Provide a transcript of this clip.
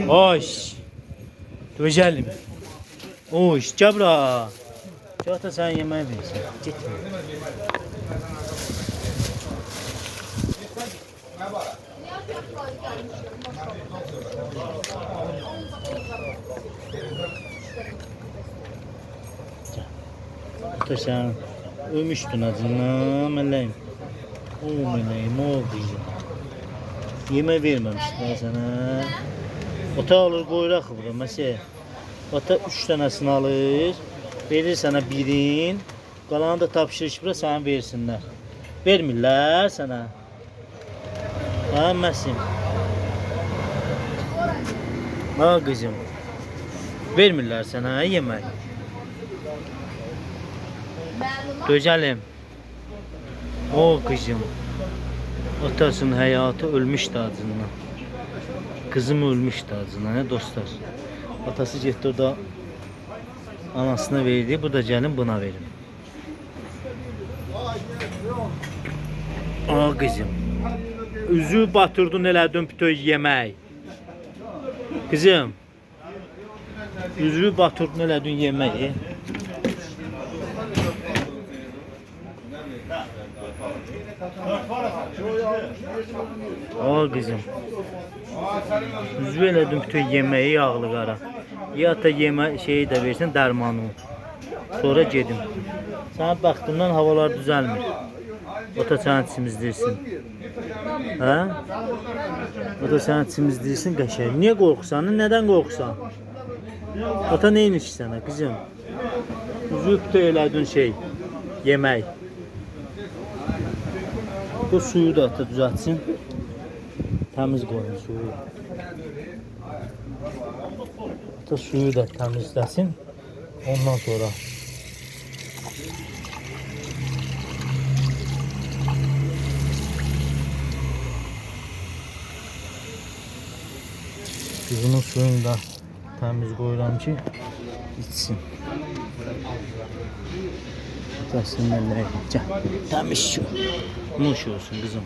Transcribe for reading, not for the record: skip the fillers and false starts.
Hoş. Güzelim. Hoş. Cabra. Çağata sen yemeği versin. Gitme. Sen ölmüştün acından meleğim. O meleğim o kızım. Yemeği vermemişler sana. Ota alır koyurak burada mesela. Ota 3 tanesini alır. Verir sana birin. Kalanı da tapşırış bura sana versinler. Vermirlər sana. Ha Məsim. Ha kızım. Vermirlər sana yemek. Güzelim. O kızım. Atasının hayatı ölmüştü acından. Kızım ölmüştü acından ne dostlar. Atası getdi orada anasına verdi. Bu da gelin buna verin. Aa kızım. Üzü batırdın elədin bütöy yemək. Kızım. Üzü batırdın elədin yeməyi. Aa kızım. Üzü elədin bütöy yeməyi yağlı qara. Ya da yeme şeyi de versin dermanı. Sonra gedim. Sana baktığımdan havalar düzelmir. O da sen temizlersin. Ha? O da sen temizlersin qəşəng. Niye korkusan? Neden korkusan? O da neymiş sana kızım? Üzüp de elədin şey. Yemek. Bu suyu da ata düzeltsin. Temiz koyun suyu. Da suyu da temizlesin. Ondan sonra kızımın suyunu da temiz koyuram ki içsin. Tasın elleri gel. Temiz su. Nuş olsun kızım.